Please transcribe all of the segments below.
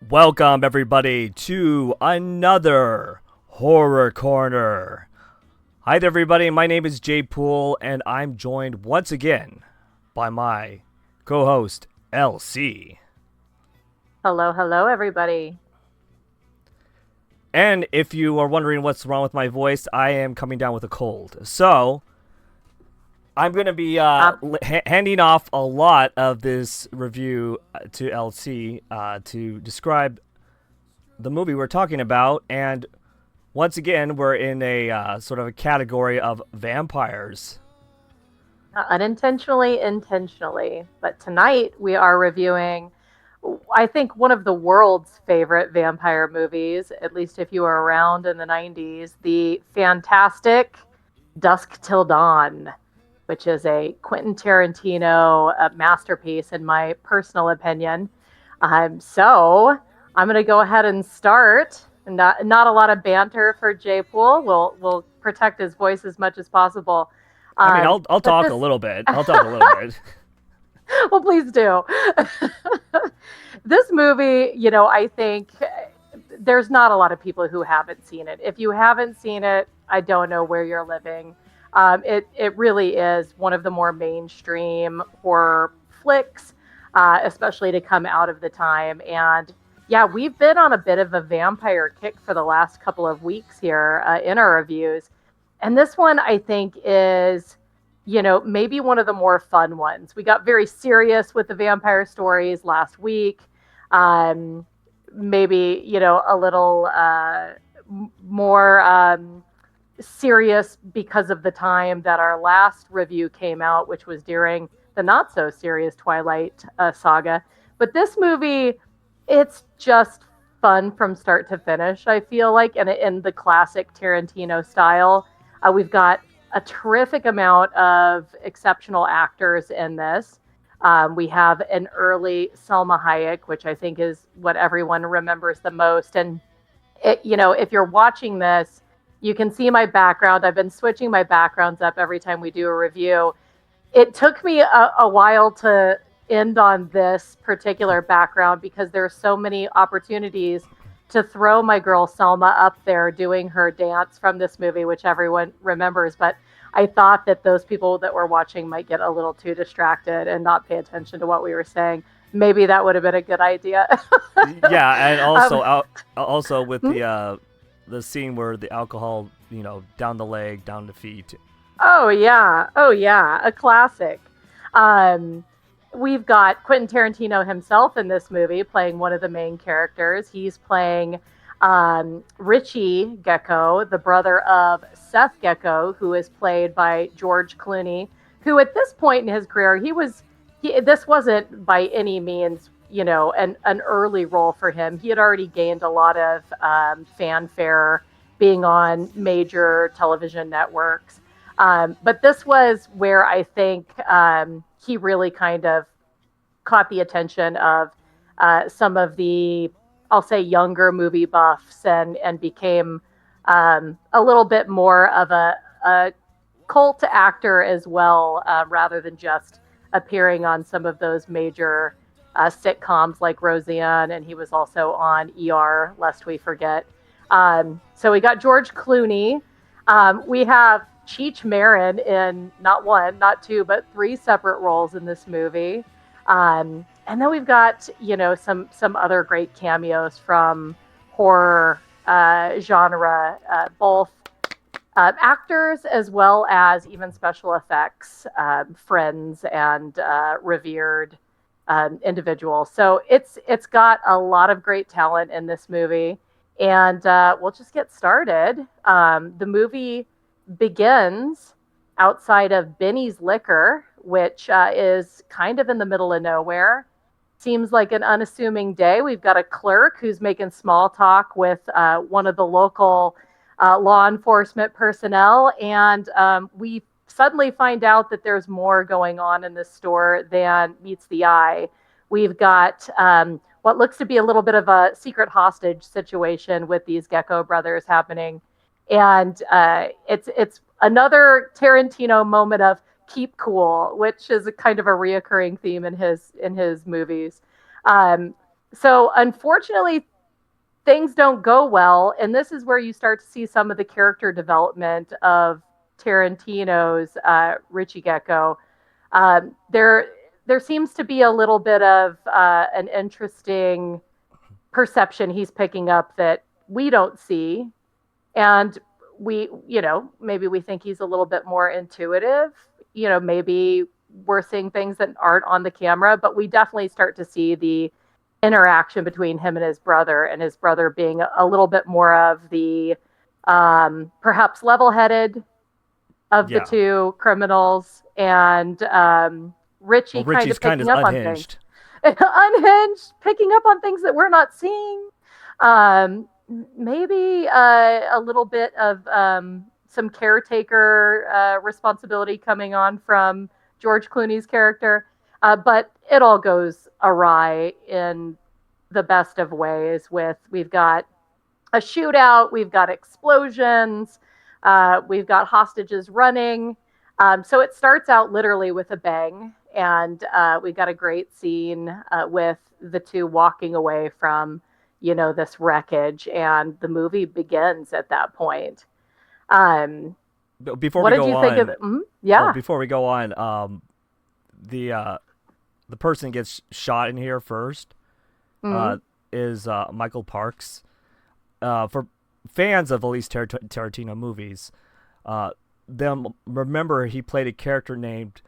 Welcome, everybody, to another Horror Corner. Hi there, everybody. My name is JPOOL, and I'm joined once again by my co host, LC. Hello, hello, everybody. And if you are wondering what's wrong with my voice, I am coming down with a cold. So, I'm going to be Um, handing off a lot of this review to LC to describe the movie we're talking about. And once again, we're in a sort of a category of vampires. Unintentionally, intentionally. But tonight we are reviewing, I think, one of the world's favorite vampire movies, at least if you were around in the 90s, the fantastic Dusk Till Dawn, which is a Quentin Tarantino masterpiece, in my personal opinion. So I'm going to go ahead and start. Not a lot of banter for J Pool. We'll protect his voice as much as possible. I mean, I'll But talk a this, little bit. I'll talk a little bit. well, please do. This movie, I think there's not a lot of people who haven't seen it. If you haven't seen it, I don't know where you're living. It really is one of the more mainstream horror flicks, especially to come out of the time. And yeah, we've been on a bit of a vampire kick for the last couple of weeks here in our reviews. And this one, I think, is, maybe one of the more fun ones. We got very serious with the vampire stories last week. Um, Maybe, a little more serious because of the time that our last review came out, which was during the not so serious Twilight saga. But this movie, it's just fun from start to finish, I feel like, and in the classic Tarantino style. We've got a terrific amount of exceptional actors in this. We have an early Selma Hayek, which I think is what everyone remembers the most. And if you're watching this, you can see my background. I've been switching my backgrounds up every time we do a review. It took me a while to end on this particular background because there are so many opportunities to throw my girl Selma up there doing her dance from this movie, which everyone remembers. But I thought that those people that were watching might get a little too distracted and not pay attention to what we were saying. Maybe that would have been a good idea. Yeah, and um, also with hmm? the scene where the alcohol, down the leg, down the feet. Oh yeah, a classic. Um, we've got Quentin Tarantino himself in this movie playing one of the main characters. He's playing Richie Gecko, the brother of Seth Gecko, who is played by George Clooney, who at this point in his career, this wasn't by any means, an early role for him. He had already gained a lot of fanfare being on major television networks. But this was where I think he really kind of caught the attention of some of the, I'll say, younger movie buffs, and became a little bit more of a cult actor as well, rather than just appearing on some of those major sitcoms like Roseanne, and he was also on ER, lest we forget. So we got George Clooney. We have Cheech Marin in not one, not two, but three separate roles in this movie. And then we've got, some other great cameos from horror genre, both actors as well as even special effects, friends and revered individuals. So it's got a lot of great talent in this movie, and we'll just get started. The movie begins outside of Benny's Liquor, which is kind of in the middle of nowhere. Seems like an unassuming day. We've got a clerk who's making small talk with one of the local law enforcement personnel, and we suddenly find out that there's more going on in this store than meets the eye. We've got what looks to be a little bit of a secret hostage situation with these Gecko brothers happening, and it's another Tarantino moment of keep cool, which is a kind of a reoccurring theme in his movies. Um, So unfortunately, things don't go well, and this is where you start to see some of the character development of Tarantino's Richie Gecko. There seems to be a little bit of an interesting perception he's picking up that we don't see, and maybe we think he's a little bit more intuitive. Maybe we're seeing things that aren't on the camera, but we definitely start to see the interaction between him and his brother being a little bit more of the perhaps level-headed of the Yeah. two criminals, and Richie Well, kind Richie's of kind picking of up on things. unhinged. Unhinged, picking up on things that we're not seeing. Maybe a little bit of some caretaker responsibility coming on from George Clooney's character, but it all goes awry in the best of ways. We've got a shootout, we've got explosions, we've got hostages running. So it starts out literally with a bang, and we've got a great scene with the two walking away from, this wreckage, and the movie begins at that point. Um, Before what we did go you think of on, it? Yeah. before we go on, the the person gets shot in here first. Mm-hmm. Uh, is Michael Parks. For fans of at least Tarantino movies, them remember he played a character named,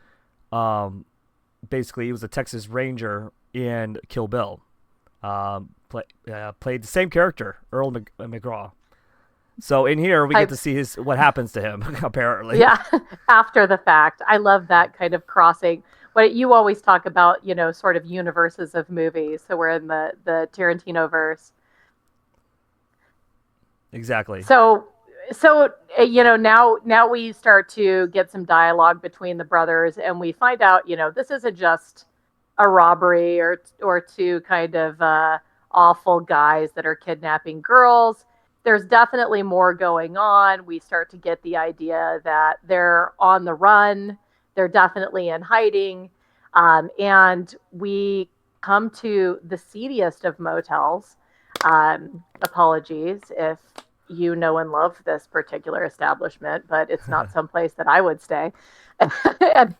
basically he was a Texas Ranger in Kill Bill. Played the same character, Earl McGraw. So in here we get to see what happens to him apparently. Yeah, after the fact. I love that kind of crossing. What you always talk about, sort of universes of movies. So we're in the Tarantino verse. Exactly. So now we start to get some dialogue between the brothers, and we find out, this isn't just a robbery or two kind of awful guys that are kidnapping girls. There's definitely more going on. We start to get the idea that they're on the run. They're definitely in hiding. And we come to the seediest of motels. Apologies if you know and love this particular establishment, but it's not someplace that I would stay. and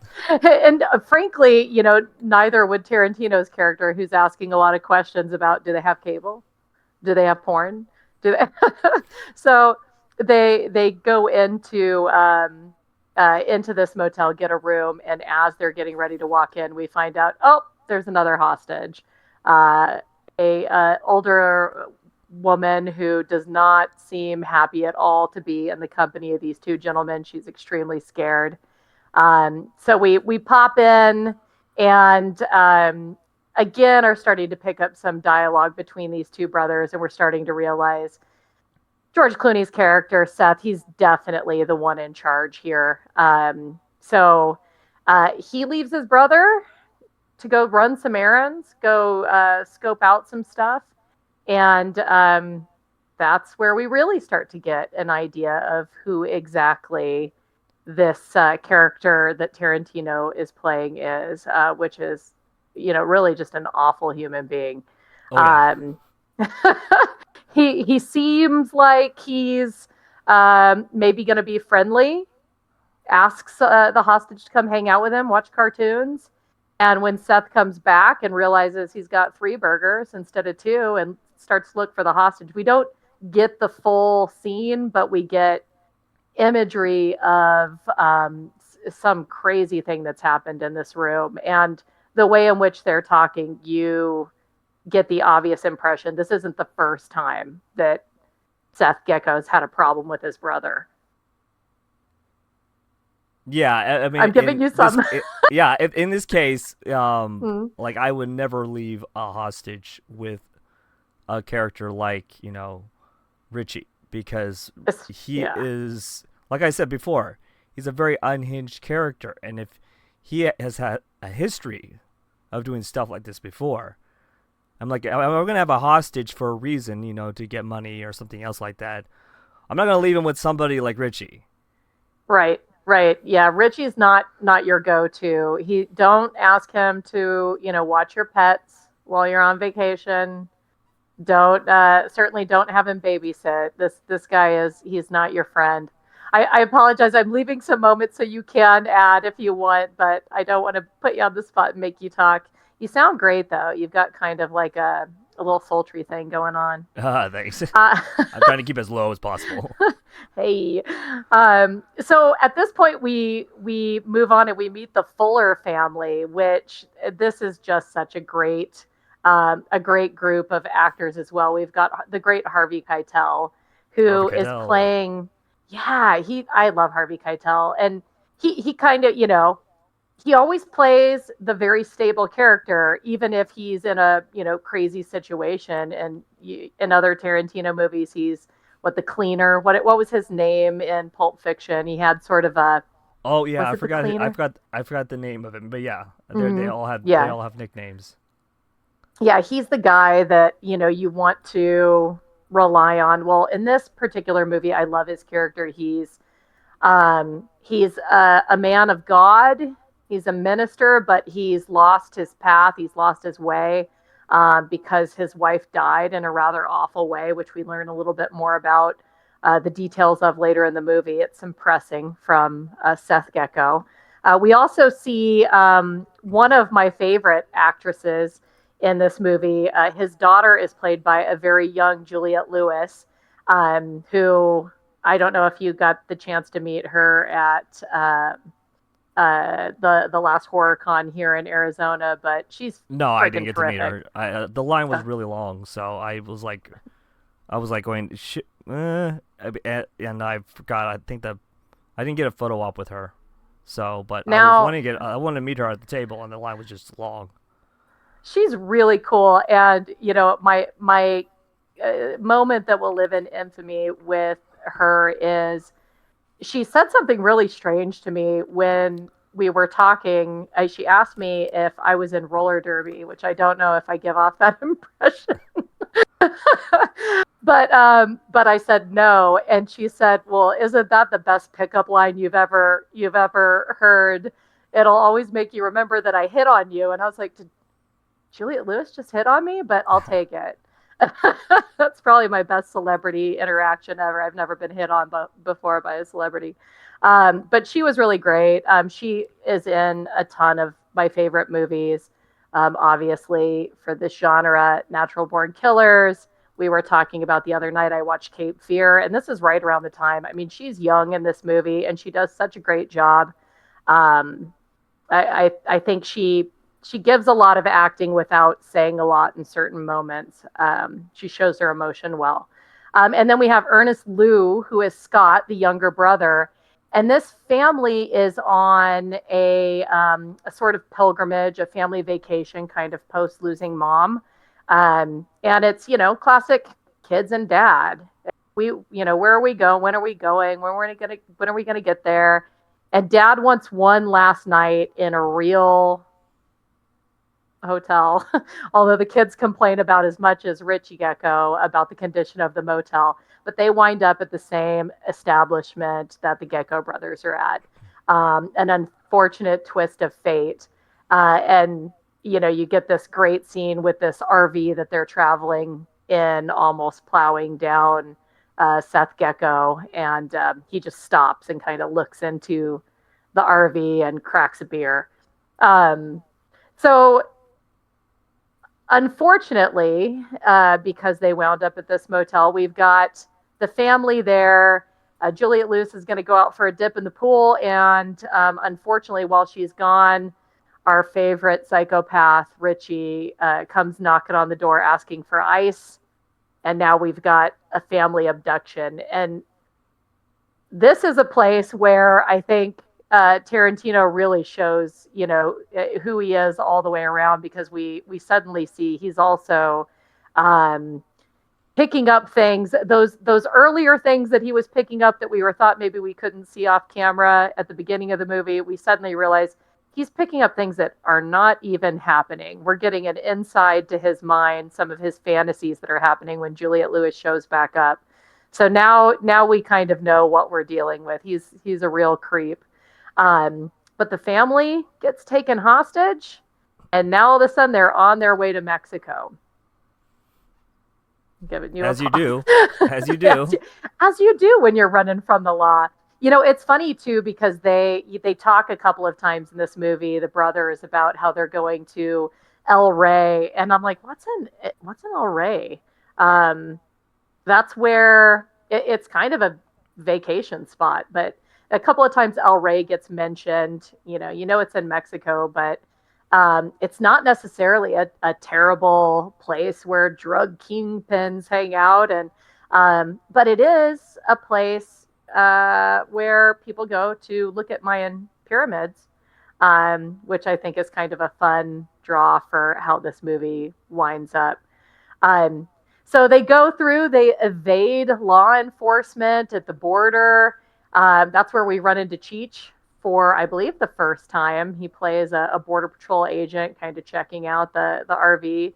frankly, neither would Tarantino's character, who's asking a lot of questions about, do they have cable? Do they have porn? Do they? So they go into this motel, get a room, and as they're getting ready to walk in, we find out, oh, there's another hostage. A older woman who does not seem happy at all to be in the company of these two gentlemen. She's extremely scared. So we pop in, and again are starting to pick up some dialogue between these two brothers, and we're starting to realize George Clooney's character, Seth, he's definitely the one in charge here. So he leaves his brother to go run some errands, go scope out some stuff. And that's where we really start to get an idea of who exactly this character that Tarantino is playing is, which is, really just an awful human being. Oh, yeah. He seems like he's maybe going to be friendly, asks the hostage to come hang out with him, watch cartoons. And when Seth comes back and realizes he's got 3 burgers instead of 2 and starts to look for the hostage, we don't get the full scene, but we get imagery of some crazy thing that's happened in this room. And the way in which they're talking, you get the obvious impression this isn't the first time that Seth Gecko's had a problem with his brother. Yeah, I mean, I'm giving you some. In this case, like I would never leave a hostage with a character like Richie, because he is, like I said before, he's a very unhinged character, and if he has had a history of doing stuff like this before, I'm like, we're gonna have a hostage for a reason, to get money or something else like that. I'm not gonna leave him with somebody like Richie. Right. Yeah, Richie's not your go-to. Don't ask him to, watch your pets. while you're on vacation. Don't certainly don't have him babysit. This guy he's not your friend. I apologize. I'm leaving some moments so you can add if you want, but I don't want to put you on the spot and make you talk. You sound great though. You've got kind of like a little sultry thing going on. Thanks. Uh, I'm trying to keep it as low as possible. hey, so at this point we move on and we meet the Fuller family, which this is just such a great group of actors as well. We've got the great Harvey Keitel, Harvey who is Keitel. playing. Yeah, he. I love Harvey Keitel, and he kind of he always plays the very stable character, even if he's in a crazy situation. And in other Tarantino movies, he's the cleaner. What was his name in Pulp Fiction? He had sort of a Oh yeah, was I it the forgot. cleaner? I forgot the name of him. But yeah, they Hmm. all have Yeah, nicknames. yeah, he's the guy that you want to rely on. Well, in this particular movie, I love his character. He's a man of God. He's a minister, but he's lost his path. He's lost his way because his wife died in a rather awful way, which we learn a little bit more about the details of later in the movie. It's some pressing from Seth Gecko. We also see one of my favorite actresses in this movie. His daughter is played by a very young Juliette Lewis, who I don't know if you got the chance to meet her at the last horror con here in Arizona, but she's No, I didn't freaking get to meet terrific. her. The line was Uh, really long, so I was like going, and I forgot. I think that I didn't get a photo op with her. So, but Now I wanted to meet her at the table, and the line was just long. she's really cool, and my moment that will live in infamy with her is she said something really strange to me when we were talking. She asked me if I was in roller derby, which I don't know if I give off that impression. But I said no, and she said, "Well, isn't that the best pickup line you've ever heard? It'll always make you remember that I hit on you." And I was like, "Did Juliette Lewis just hit on me?" But I'll take it. That's probably my best celebrity interaction ever. I've never been hit on before by a celebrity. But she was really great. She is in a ton of my favorite movies. Obviously, for this genre, Natural Born Killers. We were talking about the other night. I watched Cape Fear, and this is right around the time. I mean, she's young in this movie, and she does such a great job. Um, I think she gives a lot of acting without saying a lot in certain moments. She shows her emotion well. And then we have Ernest Liu, who is Scott, the younger brother. And this family is on a sort of pilgrimage, a family vacation, kind of post losing mom. And it's, classic kids and dad. Where are we going? When are we going? When are we gonna get there? And dad wants one last night in a real hotel, although the kids complain about as much as Richie Gecko about the condition of the motel, but they wind up at the same establishment that the Gecko brothers are at. An unfortunate twist of fate. And, you get this great scene with this RV that they're traveling in, almost plowing down Seth Gecko. And he just stops and kind of looks into the RV and cracks a beer. Um, so unfortunately, because they wound up at this motel, we've got the family there. Juliette Lewis is going to go out for a dip in the pool, and unfortunately, while she's gone, our favorite psychopath, Richie, comes knocking on the door asking for ice. And now we've got a family abduction. And this is a place where I think Tarantino really shows, who he is all the way around, because we suddenly see he's also um, picking up things, those earlier things that he was picking up that we were thought maybe we couldn't see off camera at the beginning of the movie. We suddenly realize he's picking up things that are not even happening. We're getting an insight to his mind, some of his fantasies that are happening when Juliette Lewis shows back up. So now we kind of know what we're dealing with. He's a real creep. But the family gets taken hostage, And now all of a sudden they're on their way to Mexico. I'm giving you a As you pause. do. As you do. As you do when you're running from the law. You know, it's funny too because they talk a couple of times in this movie, the brothers, about how they're going to El Rey, and I'm like, what's in El Rey? Um, that's where it's kind of a vacation spot, but a couple of times El Rey gets mentioned. You know it's in Mexico, but it's not necessarily a terrible place where drug kingpins hang out, and but it is a place where people go to look at Mayan pyramids, which I think is kind of a fun draw for how this movie winds up. Um, so they go through, they evade law enforcement at the border. That's where we run into Cheech for, I believe, the first time. He plays a Border Patrol agent, kind of checking out the RV.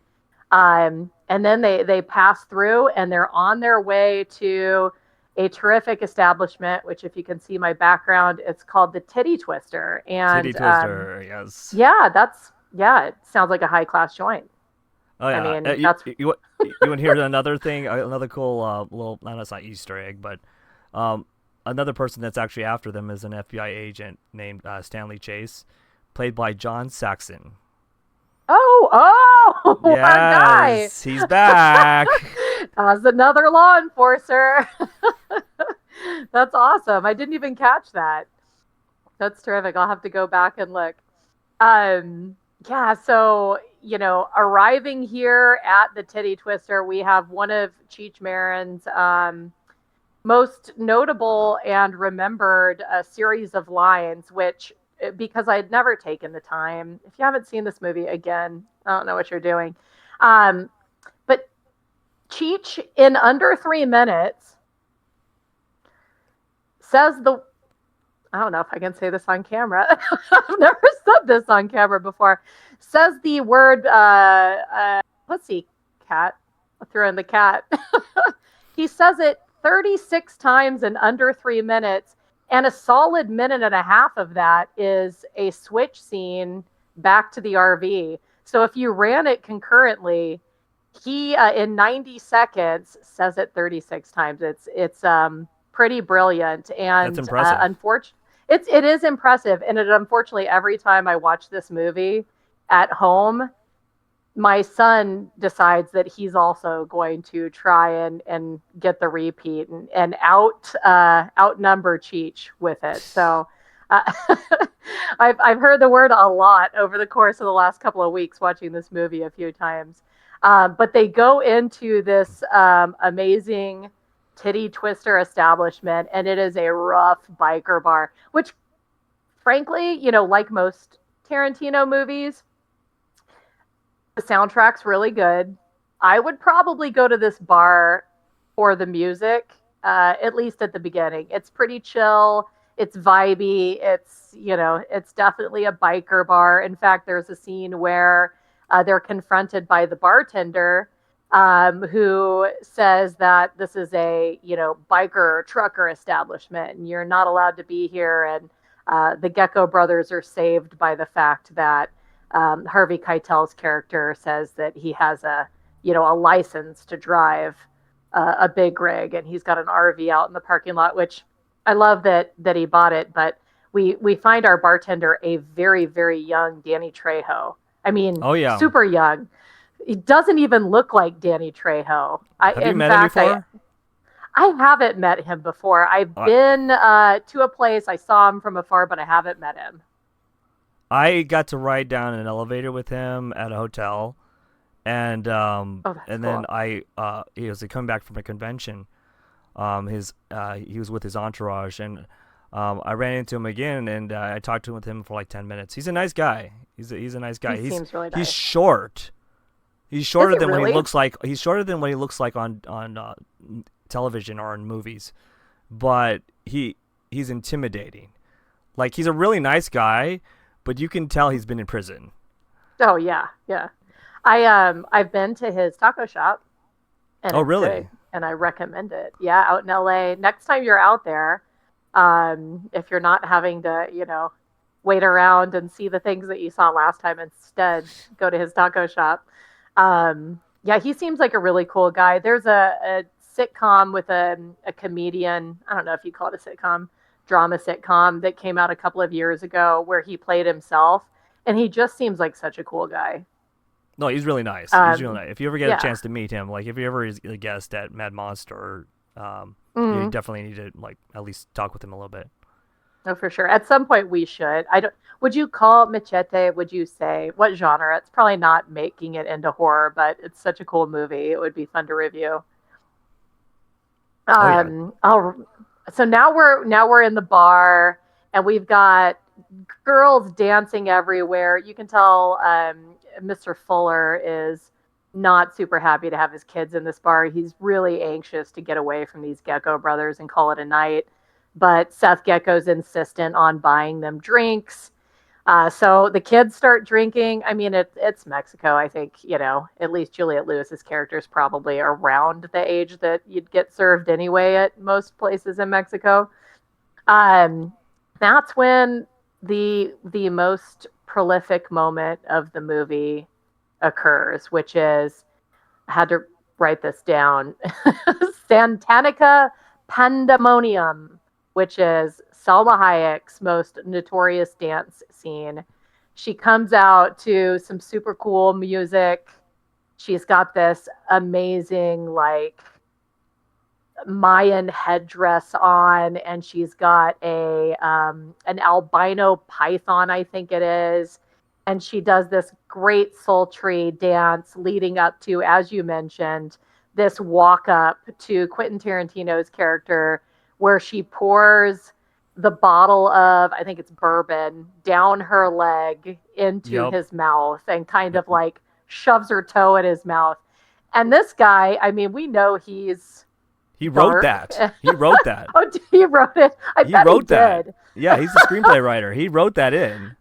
And then they pass through and they're on their way to a terrific establishment, which, if you can see my background, it's called the Titty Twister. Titty And Twister, yes. yeah, it sounds like a high class joint. Oh I yeah. mean, that's You want to hear another thing? Another cool little. No, that's not Easter egg, but um, another person that's actually after them is an FBI agent named Stanley Chase, played by John Saxon. oh, our guy. Yes, he's back. As another law enforcer. That's awesome. I didn't even catch that. That's terrific. I'll have to go back and look. Yeah, so, arriving here at the Titty Twister, we have one of Cheech Marin's most notable and remembered series of lines, which, because I had never taken the time, if you haven't seen this movie, again, I don't know what you're doing. But Cheech, in under 3 minutes, says I don't know if I can say this on camera. I've never said this on camera before. Says the word, let's see, cat. I'll throw in the cat. He says it 36 times in under 3 minutes, and a solid minute and a half of that is a switch scene back to the RV. So if you ran it concurrently, he in 90 seconds says it 36 times. It's pretty brilliant, and That's impressive. unfortunately, it is impressive. And unfortunately, every time I watch this movie at home, my son decides that he's also going to try and get the repeat and outnumber Cheech with it. So uh, I've heard the word a lot over the course of the last couple of weeks watching this movie a few times. But they go into this amazing Titty Twister establishment, and it is a rough biker bar, which, frankly, like most Tarantino movies, the soundtrack's really good. I would probably go to this bar for the music, at least at the beginning. It's pretty chill. It's vibey. It's definitely a biker bar. In fact, there's a scene where they're confronted by the bartender, who says that this is a, biker trucker establishment and you're not allowed to be here. And the Gecko brothers are saved by the fact that Harvey Keitel's character says that he has a license to drive a big rig, and he's got an RV out in the parking lot, which I love that he bought it. But we find our bartender a very, very young Danny Trejo. I mean, Oh yeah. super young. He doesn't even look like Danny Trejo. Have you met him before? I haven't met him before. I've been to a place. I saw him from afar, but I haven't met him. I got to ride down an elevator with him at a hotel, and then he was coming back from a convention. He was with his entourage, and I ran into him again, and I talked to him for like 10 minutes. He's a nice guy. He's a nice guy. He seems really nice. He's short. He's shorter than what really? he looks like. He's shorter than what he looks like on television or in movies, but he's intimidating. Like, he's a really nice guy, but you can tell he's been in prison. Oh yeah. I've been to his taco shop. And Oh, it's really? good, and I recommend it. Yeah, out in LA. Next time you're out there, if you're not having to, wait around and see the things that you saw last time. Instead, go to his taco shop. Yeah, he seems like a really cool guy. There's a sitcom with a comedian. I don't know if you call it a sitcom, drama sitcom that came out a couple of years ago where he played himself, and he just seems like such a cool guy. No, he's really nice. He's really Um, nice. If you ever get a yeah. chance to meet him, like if you ever is a guest at Mad Monster, you Mhm. definitely need to like at least talk with him a little bit. Oh, for sure. At some point, we should. I don't. Would you call Machete? Would you say what genre? It's probably not making it into horror, but it's such a cool movie. It would be fun to review. Oh yeah, Oh, so now we're in the bar, and we've got girls dancing everywhere. You can tell Mr. Fuller is not super happy to have his kids in this bar. He's really anxious to get away from these Gecko brothers and call it a night. But Seth Gecko's insistent on buying them drinks. So the kids start drinking. I mean, it's Mexico. I think, at least Juliette Lewis's character is probably around the age that you'd get served anyway at most places in Mexico. Um, that's when the most prolific moment of the movie occurs, which is I had to write this down. Santanica Pandemonium, which is Selma Hayek's most notorious dance scene. She comes out to some super cool music. She's got this amazing, like, Mayan headdress on, and she's got a an albino python, I think it is, and she does this great sultry dance leading up to, as you mentioned, this walk up to Quentin Tarantino's character, where she pours the bottle of, I think it's bourbon, down her leg into yep. his mouth and kind of like shoves her toe in his mouth. And this guy, I mean, we know he's He wrote dark. that. He wrote that. Oh, he wrote it. I He bet he wrote that. did. Yeah, he's the screenplay writer. He wrote that in.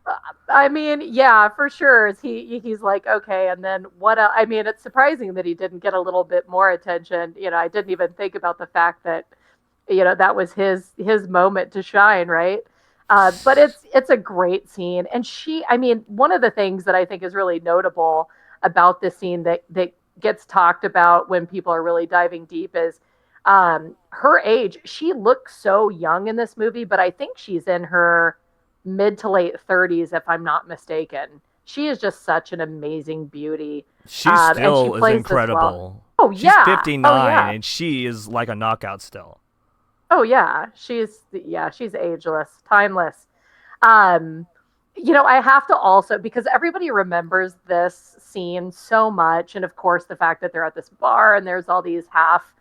I mean, yeah, for sure. He's like, okay, and then what? I mean, it's surprising that he didn't get a little bit more attention. I didn't even think about the fact that that was his moment to shine, right? But it's a great scene, and I mean, one of the things that I think is really notable about this scene that gets talked about when people are really diving deep is her age. She looks so young in this movie, but I think she's in her mid to late 30s, if I'm not mistaken. She is just such an amazing beauty, She and she still is plays this well. incredible. Oh She's yeah, oh 59 yeah. and she is like a knockout still. Oh yeah, she's ageless, timeless. Um, I have to also, because everybody remembers this scene so much, and of course the fact that they're at this bar and there's all these half,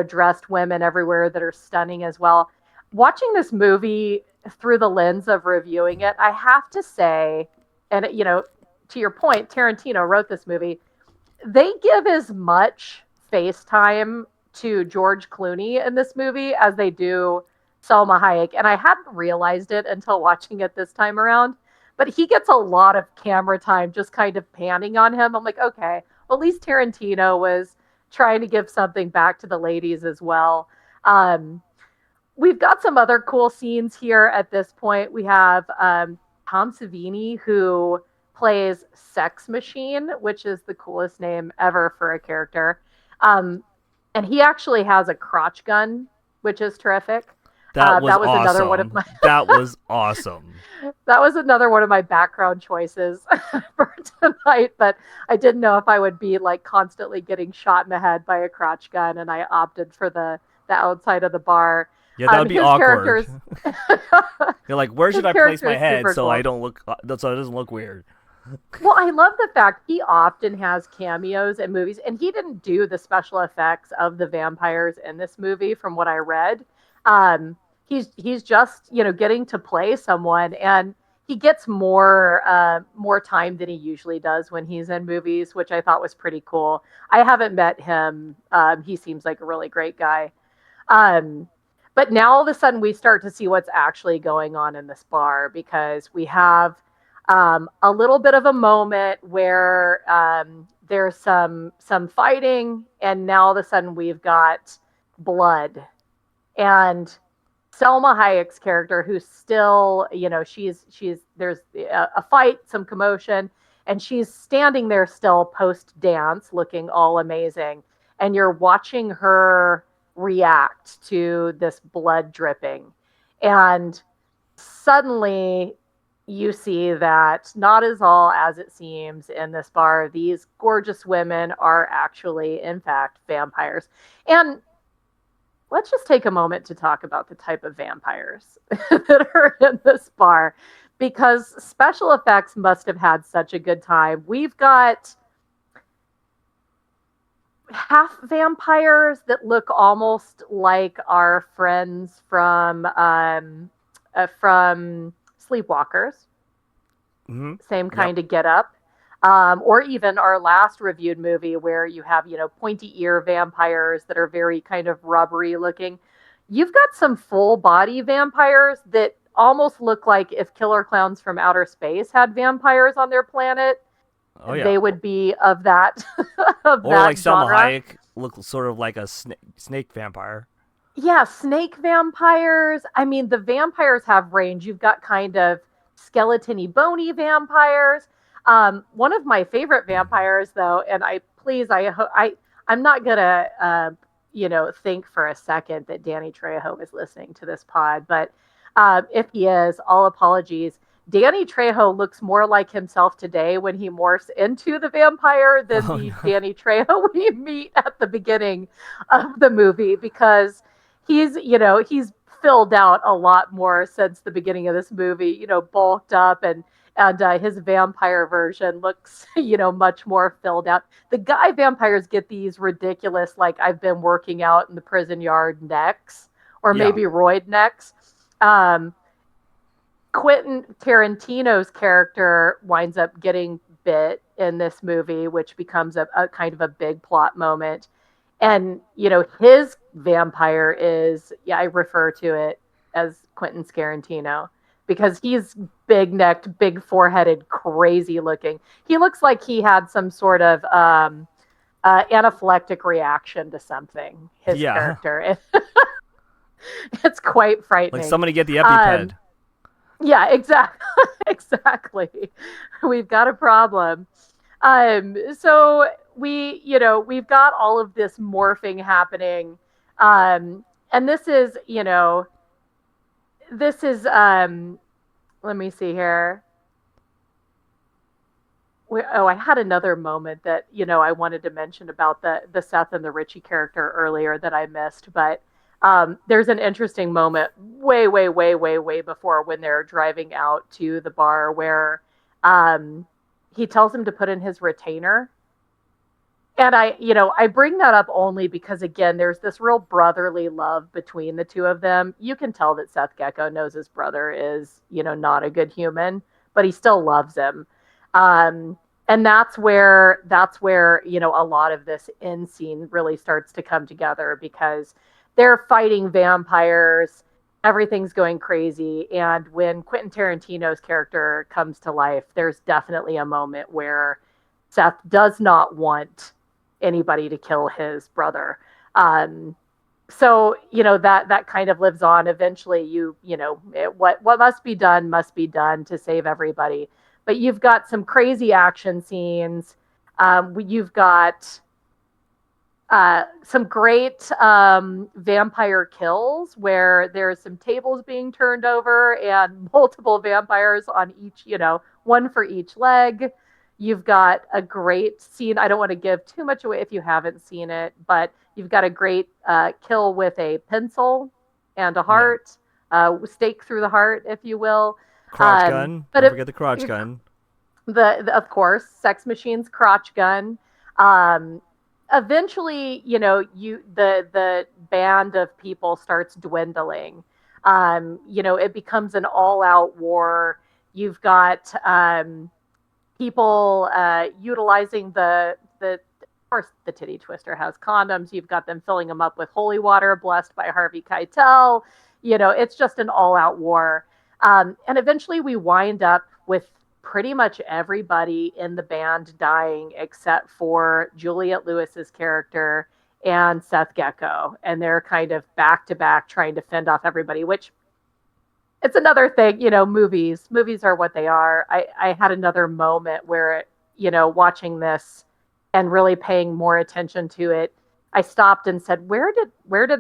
dressed women everywhere that are stunning as well. Watching this movie through the lens of reviewing it, I have to say, and to your point, Tarantino wrote this movie. They give as much face time to George Clooney in this movie as they do Selma Hayek. And I hadn't realized it until watching it this time around. But he gets a lot of camera time just kind of panning on him. I'm like, okay, well, at least Tarantino was trying to give something back to the ladies as well. Um, we've got some other cool scenes here at this point. We have Tom Savini, who plays Sex Machine, which is the coolest name ever for a character. Um, and he actually has a crotch gun, which is terrific. That was That was another one of awesome. my That was awesome. that was another one of my background choices for tonight. But I didn't know if I would be like constantly getting shot in the head by a crotch gun, and I opted for the outside of the bar. Yeah, that would be His awkward. character's You're like, where his should I place character my is head super so cool. I don't look so it doesn't look weird? Well, I love the fact he often has cameos in movies, and he didn't do the special effects of the vampires in this movie, from what I read. He's just getting to play someone, and he gets more time than he usually does when he's in movies, which I thought was pretty cool. I haven't met him. He seems like a really great guy. Um, but now all of a sudden we start to see what's actually going on in this bar, because we have a little bit of a moment where there's some fighting, and now all of a sudden we've got blood, and Selma Hayek's character, who's still, she's there's a fight, some commotion, and she's standing there still post dance, looking all amazing, and you're watching her react to this blood dripping, and suddenly you see that not as all as it seems in this bar. These gorgeous women are actually, in fact, vampires. And let's just take a moment to talk about the type of vampires that are in this bar, because special effects must have had such a good time. We've got half vampires that look almost like our friends from Sleepwalkers. Mm-hmm. Same Yep. kind of get up. Or even our last reviewed movie where you have, pointy ear vampires that are very kind of rubbery looking. You've got some full body vampires that almost look like if Killer Clowns from Outer Space had vampires on their planet, Oh yeah. they would be of that of Or like that Selma genre. Hayek look sort of like a snake vampire. Yeah, snake vampires. I mean, the vampires have range. You've got kind of skeletony, bony vampires. One of my favorite vampires, though, and I'm not gonna, think for a second that Danny Trejo is listening to this pod, but if he is, all apologies. Danny Trejo looks more like himself today when he morphs into the vampire than Oh the no. Danny Trejo we meet at the beginning of the movie, because he's filled out a lot more since the beginning of this movie, bulked up, and his vampire version looks, much more filled out. The guy vampires get these ridiculous, like, I've been working out in the prison yard necks, or Yeah. maybe roid necks. Um, Quentin Tarantino's character winds up getting bit in this movie, which becomes a kind of a big plot moment. And, his vampire is, yeah, I refer to it as Quentin Tarantino, because he's big necked, big foreheaded, crazy looking. He looks like he had some sort of anaphylactic reaction to something, his Yeah. character. It's quite Like frightening. somebody get the Um, EpiPen. yeah, exactly. Exactly. We've got a problem. So we've got all of this morphing happening. And this is let me see here. I had another moment that, I wanted to mention about the Seth and the Richie character earlier that I missed, but there's an interesting moment way, way, way, way, way before, when they're driving out to the bar, where um, he tells him to put in his retainer. And I bring that up only because, again, there's this real brotherly love between the two of them. You can tell that Seth Gecko knows his brother is, not a good human, but he still loves him. Um, and that's where, a lot of this end scene really starts to come together, because they're fighting vampires. Everything's going crazy. And when Quentin Tarantino's character comes to life, there's definitely a moment where Seth does not want anybody to kill his brother. Um, so that kind of lives on. Eventually, what must be done to save everybody. But you've got some crazy action scenes. You've got some great vampire kills, where there's some tables being turned over and multiple vampires on each, one for each leg. You've got a great scene. I don't want to give too much away if you haven't seen it, but you've got a great kill with a pencil and a Yeah. heart, stake through the heart, if you will. Crotch gun. But Don't forget the crotch gun. of course, Sex Machine's crotch gun. Um, Eventually, the band of people starts dwindling. It becomes an all-out war. You've got people utilizing the of course, the titty twister has condoms. You've got them filling them up with holy water, blessed by Harvey Keitel. It's just an all-out war. And eventually, we wind up with pretty much everybody in the band dying, except for Juliette Lewis's character and Seth Gecko, and they're kind of back to back trying to fend off everybody, which it's another thing, movies are what they are. I had another moment where, watching this and really paying more attention to it, I stopped and said, where did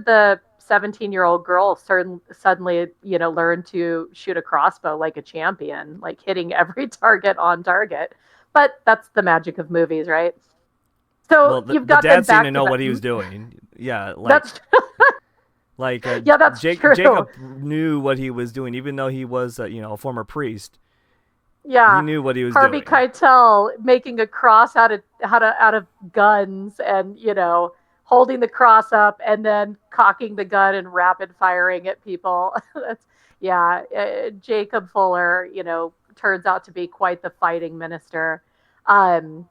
the 17-year-old girl suddenly, learn to shoot a crossbow like a champion, like hitting every target on target? But that's the magic of movies, right? So Well, you've the got them dad seemed back to to know back. what he was doing. Yeah, That's yeah, that's true. Jacob knew what he was doing, even though he was, a former priest. He Yeah, knew what he was Harvey doing. Keitel making a cross out of guns, and holding the cross up and then cocking the gun and rapid firing at people. That's yeah. Jacob Fuller, turns out to be quite the fighting minister. Um,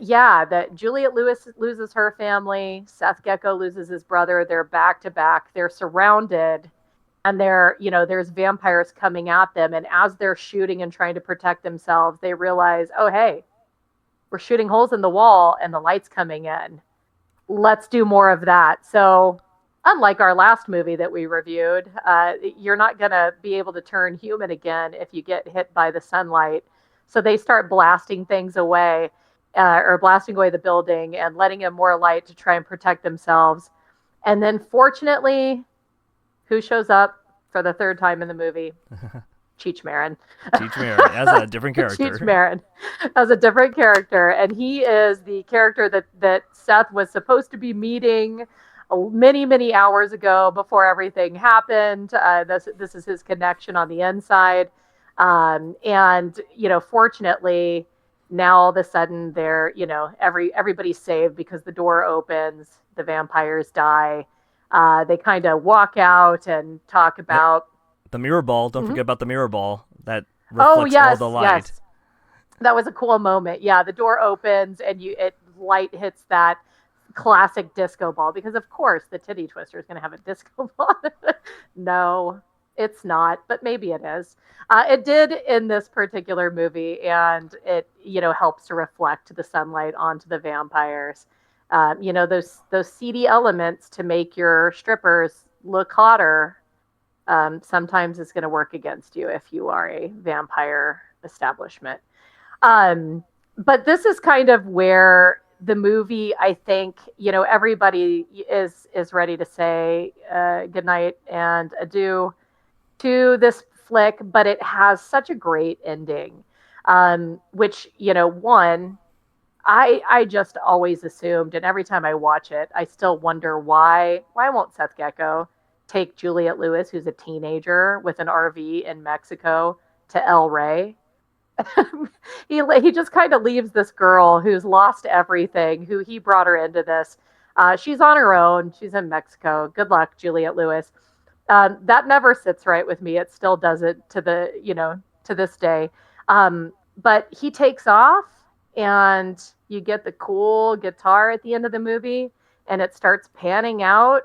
yeah, that Juliette Lewis loses her family. Seth Gecko loses his brother. They're back to back. They're surrounded, and there's vampires coming at them. And as they're shooting and trying to protect themselves, they realize, oh, hey, we're shooting holes in the wall and the light's coming in. Let's do more of that. So, unlike our last movie that we reviewed, you're not going to be able to turn human again if you get hit by the sunlight. So they start blasting things away, or blasting away the building and letting in more light to try and protect themselves. And then, fortunately, who shows up for the third time in the movie? Cheech Marin. Cheech Marin as a different character. Cheech Marin as a different character, and he is the character that Seth was supposed to be meeting many, many hours ago before everything happened. This is his connection on the inside, and fortunately, now all of a sudden they're everybody's saved because the door opens, the vampires die. They kind of walk out and talk about the mirror ball. Don't forget about the mirror ball that oh reflects yes, all the light. yes, that was a cool moment. Yeah, the door opens and light hits that classic disco ball, because of course the titty twister is going to have a disco ball. No, it's not, but maybe it is. It did in this particular movie, and it helps to reflect the sunlight onto the vampires. Those seedy elements to make your strippers look hotter. Sometimes it's going to work against you if you are a vampire establishment. But this is kind of where the movie, I think, everybody is ready to say goodnight and adieu to this flick, but it has such a great ending, which, one, I just always assumed, and every time I watch it, I still wonder why won't Seth Gecko take Juliette Lewis, who's a teenager with an RV in Mexico, to El Rey? He just kind of leaves this girl who's lost everything, who he brought her into this. She's on her own. She's in Mexico. Good luck, Juliette Lewis. That never sits right with me. It still doesn't to this day. But he takes off, and you get the cool guitar at the end of the movie, and it starts panning out,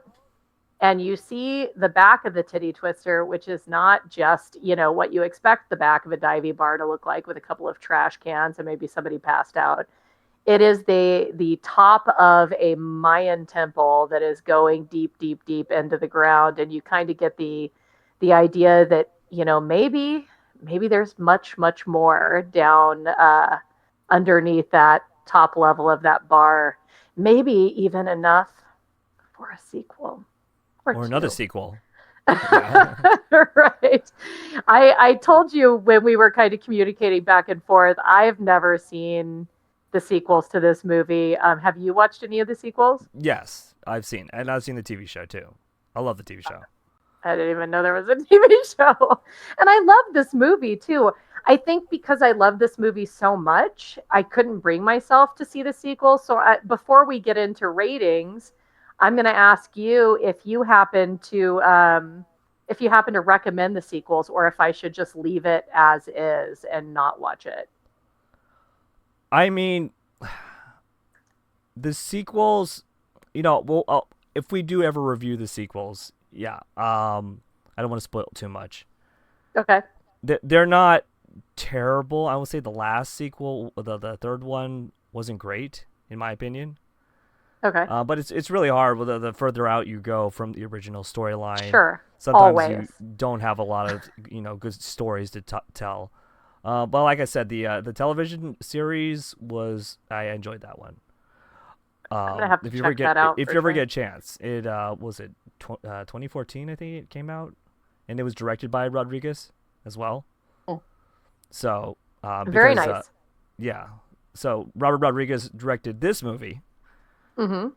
and you see the back of the titty twister, which is not just, what you expect the back of a divey bar to look like, with a couple of trash cans and maybe somebody passed out. It is the top of a Mayan temple that is going deep, deep, deep into the ground, and you kind of get the idea that maybe there's much, much more down underneath that top level of that bar. Maybe even enough for a sequel. Or another sequel. Yeah. Right. I told you when we were kind of communicating back and forth, I've never seen the sequels to this movie. Have you watched any of the sequels? Yes, I've seen the TV show too. I love the TV show. I didn't even know there was a TV show. And I love this movie too. I think because I love this movie so much, I couldn't bring myself to see the sequel. So before we get into ratings, I'm going to ask you if you happen to recommend the sequels, or if I should just leave it as is and not watch it. I mean, the sequels, if we do ever review the sequels, yeah, I don't want to spoil too much. Okay. They're not terrible. I would say the last sequel, the third one, wasn't great in my opinion. Okay. But it's really hard with the further out you go from the original storyline. Sure. Sometimes you Always. don't have a lot of good stories to tell. But like I said, the television series I enjoyed that one. I'm gonna have to If you ever check that out if for you ever sure. get a chance, it was it 2014 I think it came out, and it was directed by Rodriguez as well. Mm. So Very because nice. yeah, so Robert Rodriguez directed this movie, Mm-hmm.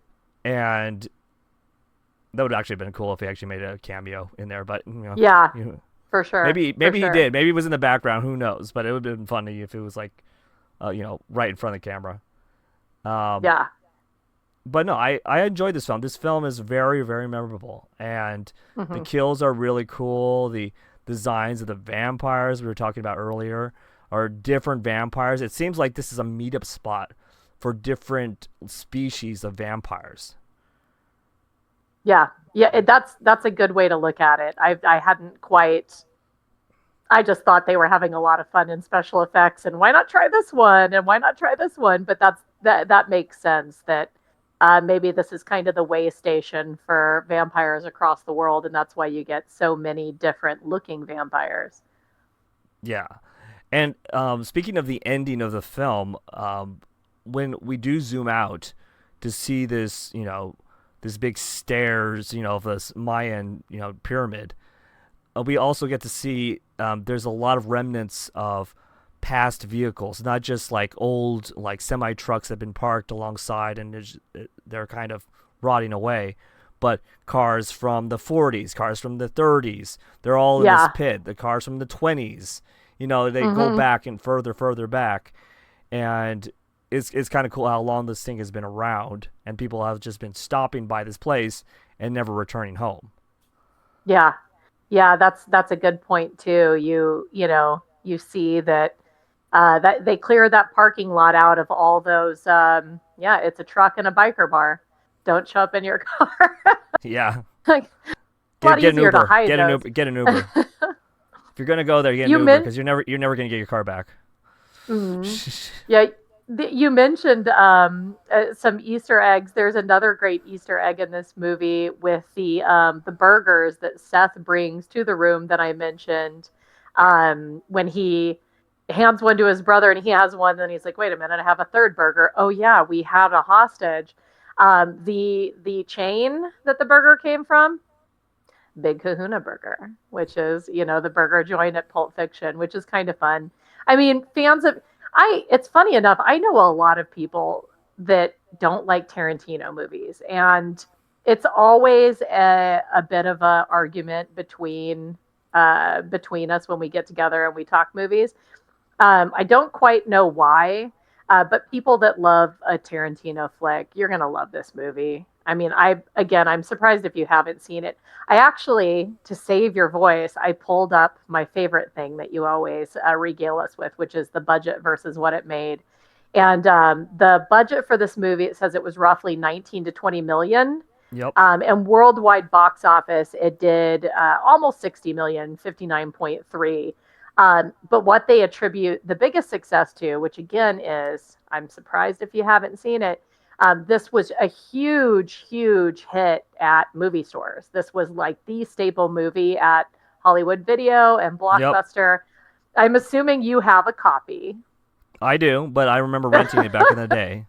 and that would actually have been cool if he actually made a cameo in there. But Yeah, you know, for sure. For maybe he sure. did. Maybe he was in the background. Who knows? But it would have been funny if it was like, right in front of the camera. Um, Yeah. but no, I enjoyed this film. This film is very, very memorable, and the Mm-hmm. kills are really cool. The designs of the vampires we were talking about earlier are different vampires. It seems like this is a meetup spot for different species of vampires. Yeah. Yeah. That's a good way to look at it. I hadn't quite. I just thought they were having a lot of fun in special effects, and why not try this one? And why not try this one? But that makes sense. That maybe this is kind of the way station for vampires across the world, and that's why you get so many different looking vampires. Yeah. And speaking of the ending of the film, when we do zoom out to see this, this big stairs, of this Mayan, pyramid, we also get to see there's a lot of remnants of past vehicles, not just like old like semi trucks that have been parked alongside and they're kind of rotting away, but cars from the 40s, cars from the 30s, they're all in this Yeah. pit. The cars from the 20s, they go Mm-hmm. back and further back, and it's kind of cool how long this thing has been around, and people have just been stopping by this place and never returning home. Yeah. Yeah, that's a good point too. You see that that they clear that parking lot out of all those yeah, it's a truck and a biker bar. Don't show up in your car. Yeah, Like, a lot get an easier to Uber, hide those. get an Uber. If you're gonna go there, get an You Uber meant because you're never gonna get your car back. mm, yeah, you mentioned some Easter eggs. There's another great Easter egg in this movie with the burgers that Seth brings to the room that I mentioned. When he hands one to his brother and he has one, then he's like, "Wait a minute, I have a third burger." Oh yeah, we had a hostage. The chain that the burger came from, Big Kahuna Burger, which is, the burger joint at Pulp Fiction, which is kind of fun. I mean, fans of it's funny enough, I know a lot of people that don't like Tarantino movies, and it's always a bit of a argument between us when we get together and we talk movies. I don't quite know why, but people that love a Tarantino flick, you're gonna love this movie. I mean, I'm surprised if you haven't seen it. I actually, to save your voice, I pulled up my favorite thing that you always regale us with, which is the budget versus what it made. And the budget for this movie, it says it was roughly 19 to 20 million. Yep. And worldwide box office, it did almost 60 million, 59.3. But what they attribute the biggest success to, which again is, I'm surprised if you haven't seen it, this was a huge, huge hit at movie stores. This was like the staple movie at Hollywood Video and Yep. Blockbuster. I'm assuming you have a copy. I do, but I remember renting it back in the day.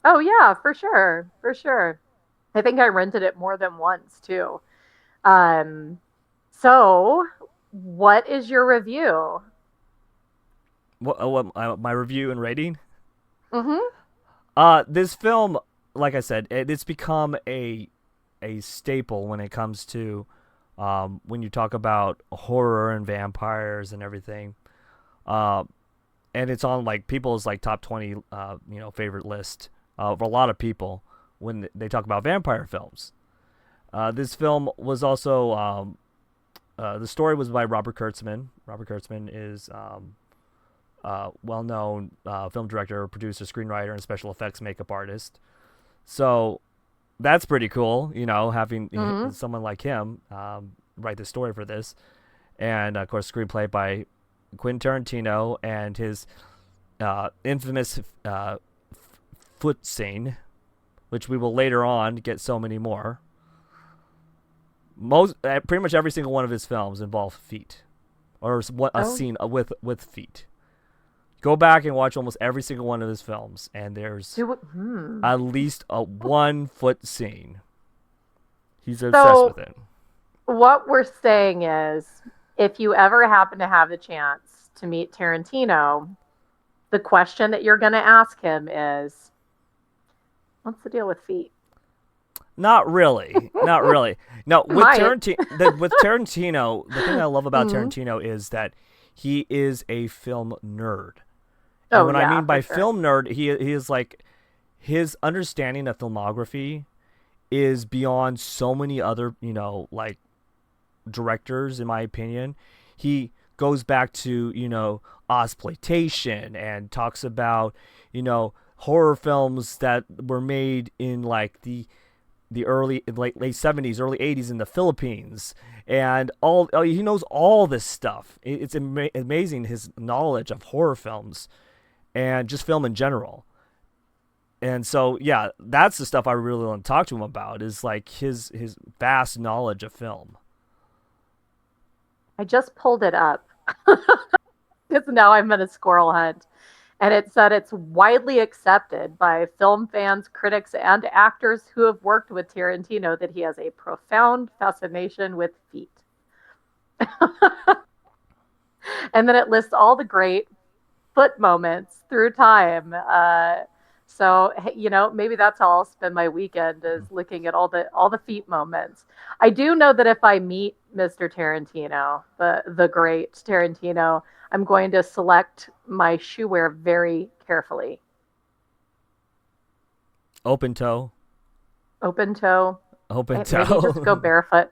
Oh, yeah, for sure. For sure. I think I rented it more than once too. Um, so, what is your review? What my review and rating? Mm-hmm. This film, like I said, it's become a staple when it comes to when you talk about horror and vampires and everything. Uh, and it's on like people's like top 20 favorite list of a lot of people when they talk about vampire films. This film was also the story was by Robert Kurtzman. Robert Kurtzman is well-known film director, producer, screenwriter, and special effects makeup artist. So that's pretty cool, having Mm-hmm. someone like him write the story for this. And of course, screenplay by Quentin Tarantino and his infamous foot scene, which we will later on get so many more. Pretty much every single one of his films involve feet, or a scene with feet. Go back and watch almost every single one of his films, and there's at least a 1 foot scene. He's obsessed with it. What we're saying is, if you ever happen to have the chance to meet Tarantino, the question that you're going to ask him is, what's the deal with feet? Not really. Not really. No, with Tarantino, the thing I love about Tarantino is that he is a film nerd. And what I mean by film nerd, he is like, his understanding of filmography is beyond so many other, like, directors, in my opinion. He goes back to, Ozploitation and talks about, horror films that were made in like the early late 70s, early 80s in the Philippines, and he knows all this stuff. It's amazing, his knowledge of horror films and just film in general. And so, yeah, that's the stuff I really want to talk to him about, is like his vast knowledge of film. I just pulled it up because now I'm in a squirrel hunt. And it said it's widely accepted by film fans, critics, and actors who have worked with Tarantino that he has a profound fascination with feet. And then it lists all the great foot moments through time. So, maybe that's how I'll spend my weekend, is looking at all the feet moments. I do know that if I meet Mr. Tarantino, the great Tarantino, I'm going to select my shoe wear very carefully. Open toe. Open toe. Open Maybe toe. just go barefoot.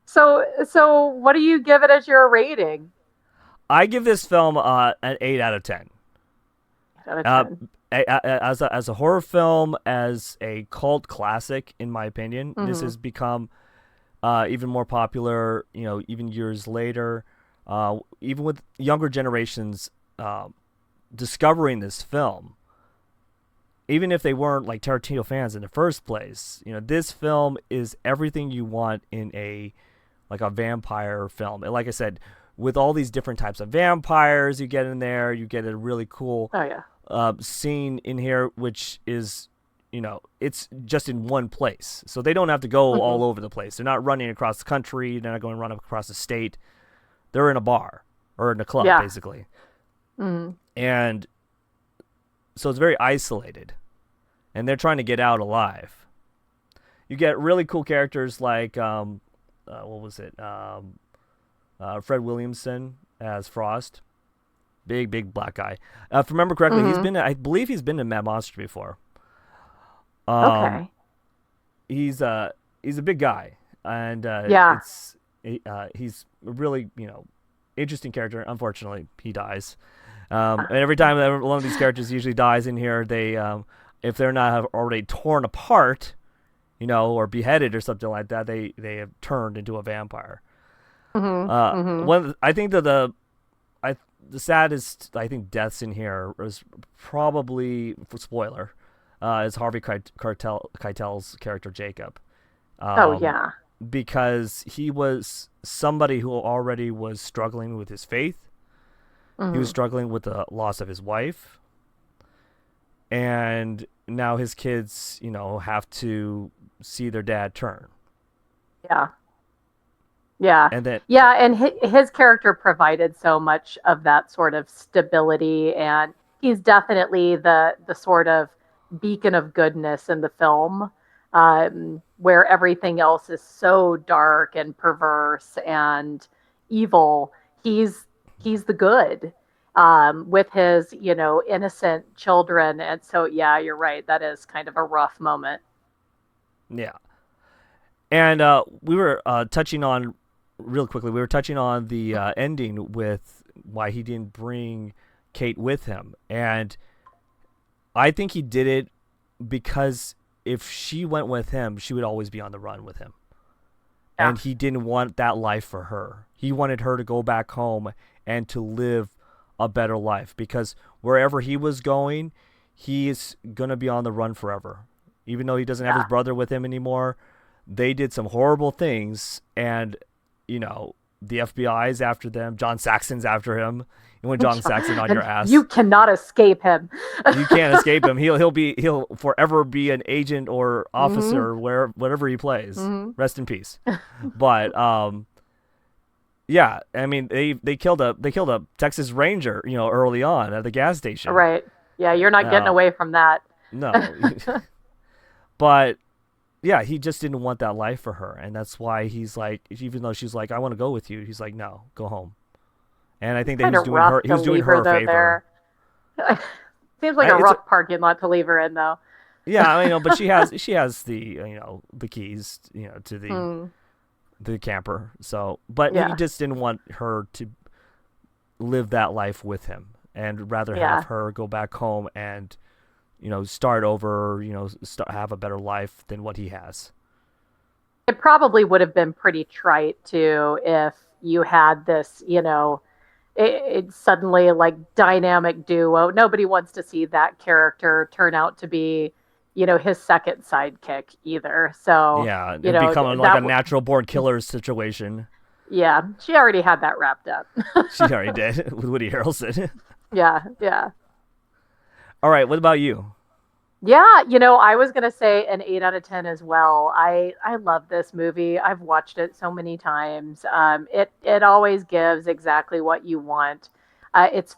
So what do you give it as your rating? I give this film an 8 out of 10. 8 out of 10. As a horror film, as a cult classic, in my opinion, this has become even more popular, even years later, even with younger generations discovering this film. Even if they weren't like Tarantino fans in the first place, this film is everything you want in a vampire film. And like I said, with all these different types of vampires you get in there, you get a really cool scene in here, which is, it's just in one place. So they don't have to go all over the place. They're not running across the country. They're not going to run across the state. They're in a bar or in a club, basically. And so it's very isolated. And they're trying to get out alive. You get really cool characters like, what was it? Fred Williamson as Frost. Big black guy. If I remember correctly, I believe he's been in Mad Monster before. Okay. He's a big guy, and he's a really interesting character. Unfortunately, he dies. And every time one of these characters usually dies in here, they if they're not already torn apart, or beheaded or something like that, they have turned into a vampire. I think that the saddest deaths in here was probably, for spoiler, is Harvey Keitel's character Jacob. Because he was somebody who already was struggling with his faith. He was struggling with the loss of his wife, and now his kids, have to see their dad turn. And his character provided so much of that sort of stability, and he's definitely the sort of beacon of goodness in the film, where everything else is so dark and perverse and evil. He's the good, with his, innocent children. And so, yeah, you're right. That is kind of a rough moment. Yeah. And we were touching on the ending with why he didn't bring Kate with him. And I think he did it because if she went with him, she would always be on the run with him. Yeah. And he didn't want that life for her. He wanted her to go back home and to live a better life. Because wherever he was going, he's going to be on the run forever. Even though he doesn't have his brother with him anymore, they did some horrible things, and, you know, the FBI's after them. John Saxon's after him. You want John Saxon on your ass. You cannot escape him. You can't escape him. He'll forever be an agent or officer whatever he plays. Rest in peace. But yeah, I mean they killed a Texas Ranger, you know, early on at the gas station. Right. Yeah, you're not getting away from that. No. But yeah, he just didn't want that life for her, and that's why he's like, even though she's like, I want to go with you, he's like, no, go home. And I think that he was doing her a favor. Seems like a rough parking lot to leave her in, though. Yeah, I know, but she has the, you know, the keys, you know, to the camper. So, but he just didn't want her to live that life with him, and rather have her go back home and, you know, start over, you know, have a better life than what he has. It probably would have been pretty trite too if you had this, you know, it's suddenly like dynamic duo. Nobody wants to see that character turn out to be, you know, his second sidekick either. So yeah, it becoming like a natural born killer situation. Yeah, she already had that wrapped up. She already did with Woody Harrelson. Yeah. All right, what about you? Yeah, you know, I was going to say an 8 out of 10 as well. I love this movie. I've watched it so many times. It always gives exactly what you want. It's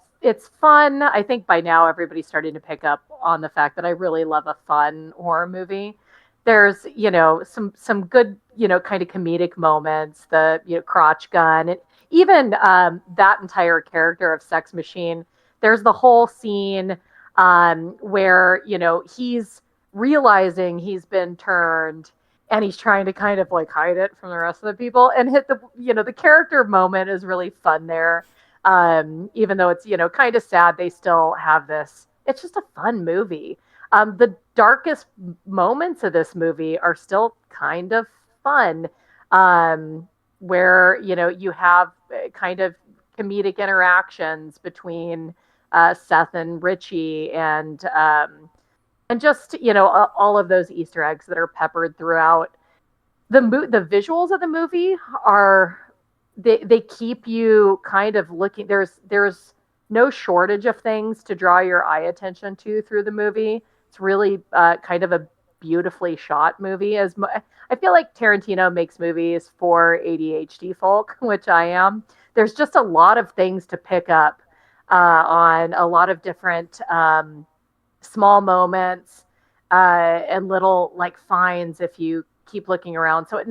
fun. I think by now everybody's starting to pick up on the fact that I really love a fun horror movie. There's, you know, some good, you know, kind of comedic moments, the, you know, crotch gun, and even that entire character of Sex Machine. There's the whole scene where, you know, he's realizing he's been turned and he's trying to kind of like hide it from the rest of the people, and the character moment is really fun there. Even though it's, you know, kind of sad, they still have this. It's just a fun movie. The darkest moments of this movie are still kind of fun, where, you know, you have kind of comedic interactions between Seth and Richie, and just, you know, all of those Easter eggs that are peppered throughout. The visuals of the movie are they keep you kind of looking. There's no shortage of things to draw your eye attention to through the movie. It's really kind of a beautifully shot movie. I feel like Tarantino makes movies for ADHD folk, which I am. There's just a lot of things to pick up on, a lot of different small moments and little like finds if you keep looking around. So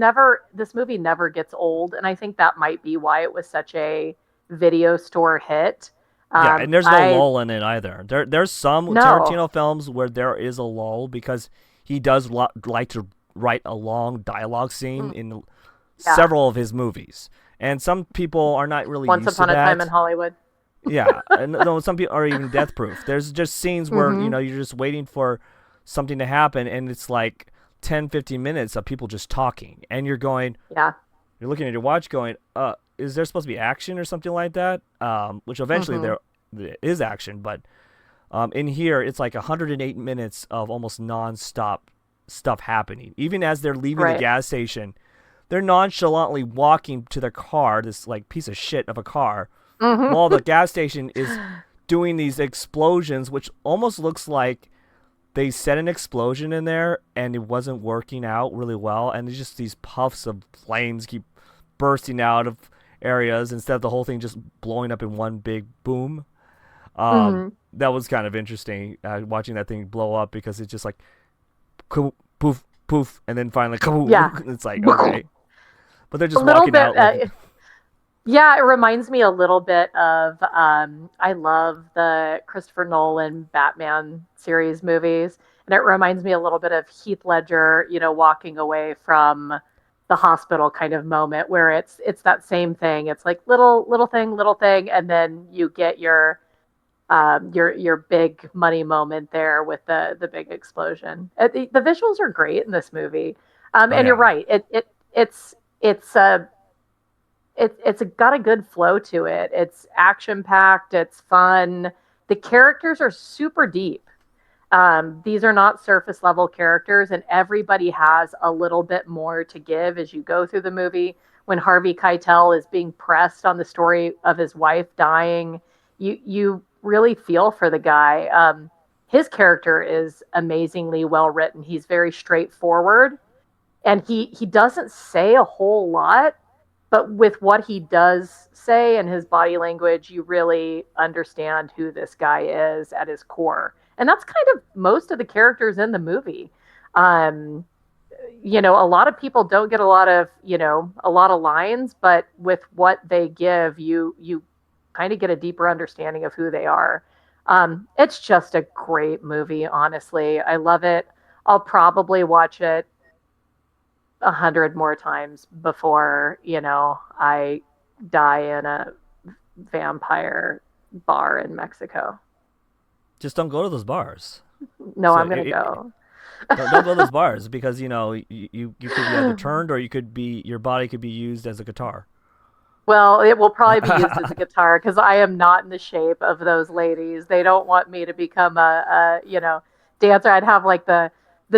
this movie never gets old, and I think that might be why it was such a video store hit. Yeah, and there's no lull in it either. There's some Tarantino films where there is a lull because he does like to write a long dialogue scene in several of his movies, and some people are not really Once used Upon to a that. Time in Hollywood. Yeah, and no, some people are even Death Proof. There's just scenes where, you know, you're just waiting for something to happen, and it's like 10, 15 minutes of people just talking, and you're going, you're looking at your watch going, is there supposed to be action or something like that? Which eventually there is action, but in here it's like 108 minutes of almost nonstop stuff happening. Even as they're leaving the gas station, they're nonchalantly walking to their car, this like piece of shit of a car, while the gas station is doing these explosions, which almost looks like they set an explosion in there and it wasn't working out really well, and it's just these puffs of flames keep bursting out of areas instead of the whole thing just blowing up in one big boom. That was kind of interesting, watching that thing blow up, because it's just like poof, poof, and then finally kaboom. Yeah. It's like, okay. But they're just walking out. Yeah, it reminds me a little bit of, I love the Christopher Nolan Batman series movies, and it reminds me a little bit of Heath Ledger, you know, walking away from the hospital kind of moment, where it's that same thing. It's like little thing, and then you get your big money moment there with the big explosion. The visuals are great in this movie, and you're right. It's got a good flow to it. It's action packed. It's fun. the characters are super deep. These are not surface level characters, and everybody has a little bit more to give as you go through the movie. When Harvey Keitel is being pressed on the story of his wife dying, you really feel for the guy. His character is amazingly well written. He's very straightforward, and he doesn't say a whole lot, but with what he does say and his body language, you really understand who this guy is at his core. And that's kind of most of the characters in the movie. Um, a lot of people don't get a lot of lines, but with what they give, you kind of get a deeper understanding of who they are. It's just a great movie, honestly. I love it. I'll probably watch it 100 more times before, I die in a vampire bar in Mexico. Just don't go to those bars. No, I'm gonna go. Don't go to those bars because you could be either turned or your body could be used as a guitar. Well, it will probably be used as a guitar because I am not in the shape of those ladies. They don't want me to become a dancer. I'd have like the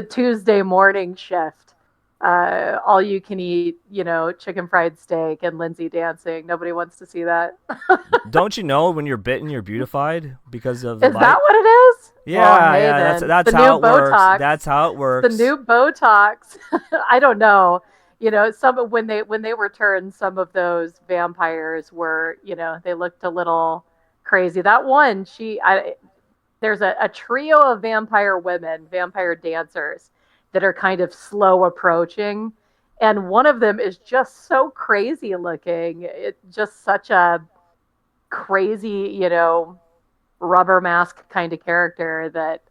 Tuesday morning shift, all you can eat, chicken fried steak and Lindsay dancing. Nobody wants to see that. Don't you know when you're bitten, you're beautified because of Is that what it is? Yeah, well, hey, yeah, then. that's The how new it works. Botox. That's how it works. The new Botox. I don't know. Some when they were turned, some of those vampires were, they looked a little crazy. That one, there's a trio of vampire women, vampire dancers that are kind of slow approaching, and one of them is just so crazy looking. It's just such a crazy, rubber mask kind of character that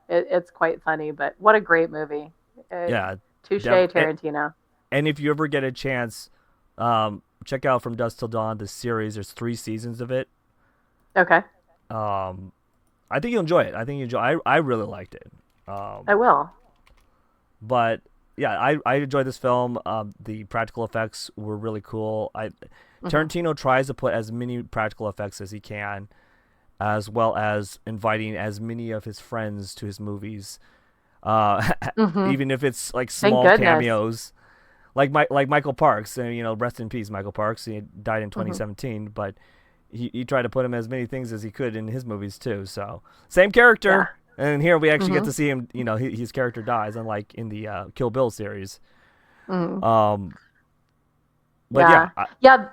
it's quite funny. But what a great movie! Yeah, touche, Tarantino. And if you ever get a chance, check out From Dusk Till Dawn, the series. There's 3 seasons of it. Okay. I think you'll enjoy it. I really liked it. I will. But yeah, I enjoyed this film. The practical effects were really cool. Tarantino tries to put as many practical effects as he can, as well as inviting as many of his friends to his movies, even if it's like small cameos. Like Michael Parks, and rest in peace, Michael Parks. He died in 2017, but he tried to put him as many things as he could in his movies too. So same character, and here we actually get to see him. His character dies, unlike in the Kill Bill series. But yeah.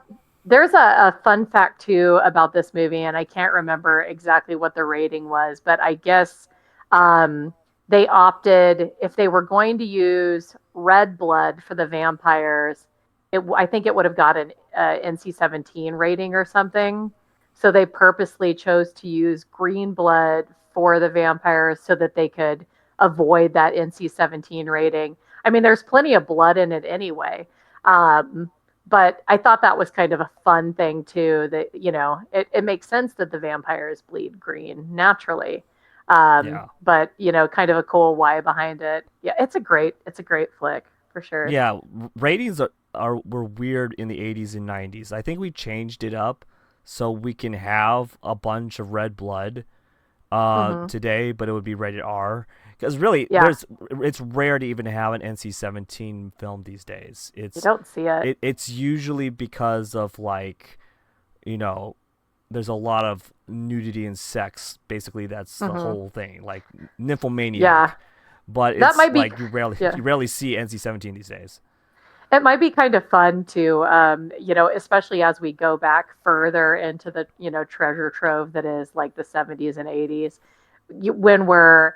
There's a fun fact too about this movie, and I can't remember exactly what the rating was, but I guess they opted, if they were going to use red blood for the vampires, I think it would have got an NC-17 rating or something. So they purposely chose to use green blood for the vampires so that they could avoid that NC-17 rating. I mean, there's plenty of blood in it anyway. But I thought that was kind of a fun thing too, that, it makes sense that the vampires bleed green naturally. But kind of a cool why behind it. Yeah, it's a great flick for sure. Yeah, ratings were weird in the 80s and 90s. I think we changed it up so we can have a bunch of red blood today, but it would be rated R. Because really, it's rare to even have an NC-17 film these days. You don't see it. It's usually because of there's a lot of nudity and sex. Basically, that's the whole thing, like nymphomaniac. Yeah, but that might be you rarely see NC-17 these days. It might be kind of fun to, especially as we go back further into the treasure trove that is like the 70s and 80s, when we're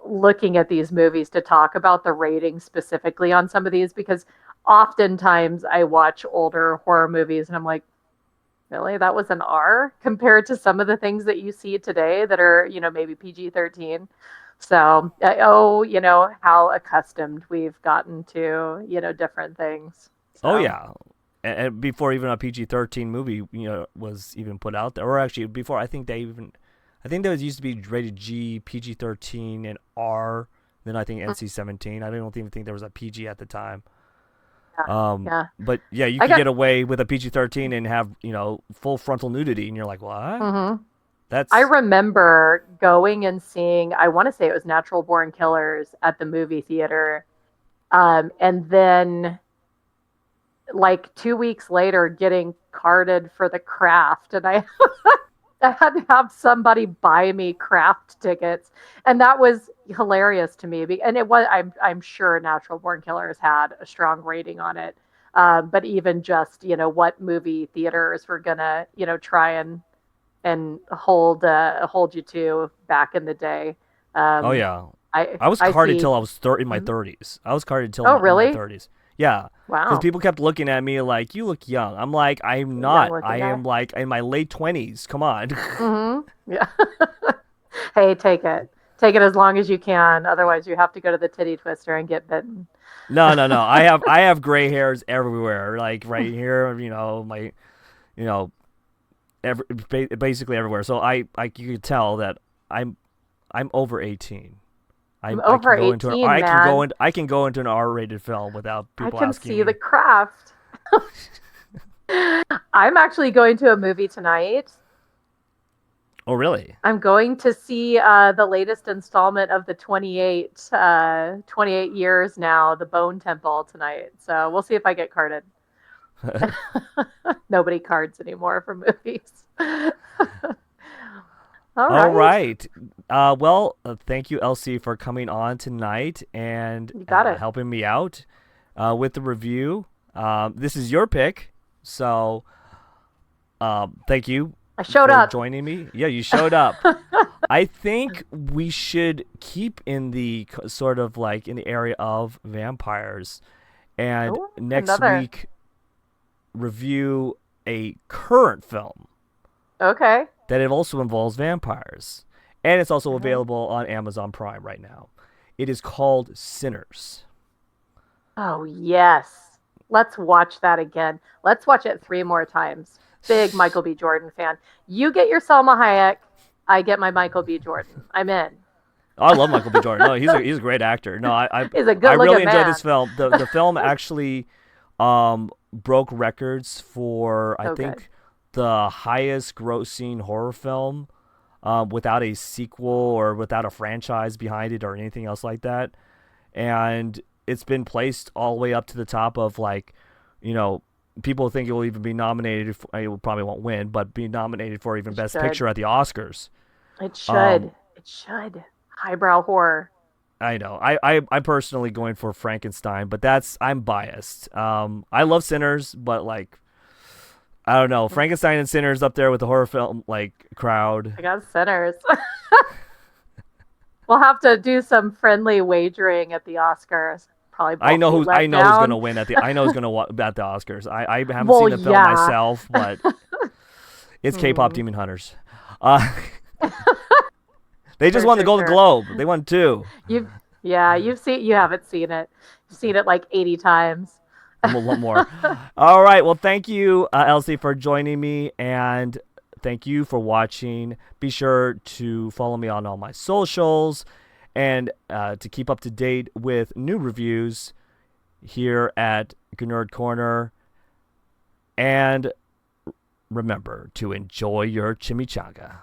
looking at these movies, to talk about the ratings specifically on some of these, because oftentimes I watch older horror movies and I'm like, really, that was an R compared to some of the things that you see today that are, maybe PG-13. So, how accustomed we've gotten to, different things. So. Oh, yeah. And before even a PG-13 movie, was even put out there, or actually before, I think there used to be rated G, PG-13, and R, then I think NC-17. I don't even think there was a PG at the time. But yeah, you can get away with a PG-13 and have, full frontal nudity, and you're like, what? I remember going and seeing, I want to say it was Natural Born Killers at the movie theater. And then like 2 weeks later getting carded for the Craft, and I I had to have somebody buy me Craft tickets, and that was hilarious to me. And it was, I'm sure Natural Born Killers had a strong rating on it, but even just what movie theaters were gonna try and hold you to back in the day. Oh Um, yeah, I I was I carded see. till I was in my Mhm. 30s. I was carded till Oh, in my really? 30s. Yeah, because Wow, people kept looking at me like, "You look young." I'm like, "I'm young not. I looking guy. am like in my late 20s. Come on." Yeah. Hey, take it as long as you can. Otherwise, you have to go to the titty twister and get bitten. No, no, no. I have gray hairs everywhere, like right here. My you know basically everywhere. So you could tell that I'm I'm over 18. I'm I over can go into 18, man. I can go into an R-rated film without I people can asking see the me. Craft. I'm actually going to a movie tonight. Oh, really? I'm going to see the latest installment of the 28 years now, the Bone Temple tonight. So we'll see if I get carded. Nobody cards anymore for movies. All All right. right. Thank you, LC, for coming on tonight and You got it. helping me out with the review. This is your pick, so thank you I showed for up. joining me. Yeah, you showed up. I think we should keep in the sort of like in the area of vampires, and Oh, next another. week review a current film Okay. that it also involves vampires. And it's also All right. available on Amazon Prime right now. It is called Sinners. Oh, yes. Let's watch that again. Let's watch it 3 more times. Big Michael B. Jordan fan. You get your Selma Hayek. I get my Michael B. Jordan. I'm in. I love Michael B. Jordan. No, he's a great actor. No, He's a I good really looking enjoyed this man. film. The film actually broke records for I So good. think the highest grossing horror film without a sequel or without a franchise behind it or anything else like that. And it's been placed all the way up to the top of like, you know, people think it will even be nominated. It probably won't win, but be nominated for even It Best should. Picture at the Oscars. It Um, should. It should. Highbrow horror. I know. I'm personally going for Frankenstein, but I'm biased. I love Sinners, but like I don't know, Frankenstein and Sinners up there with the horror film like crowd. I got sinners. We'll have to do some friendly wagering at the Oscars. Probably both be I let know who's gonna down. win I know who's gonna at the Oscars. I haven't Well, seen the film yeah. myself, but it's K-pop Hmm. Demon Hunters. Uh, they just For won the sure, Golden sure. Globe. They won two. You've yeah, you haven't seen it. You've seen it like 80 times. One more. All right. Well, thank you, Elsie, for joining me, and thank you for watching. Be sure to follow me on all my socials and to keep up to date with new reviews here at Nerd Corner. And remember to enjoy your chimichanga.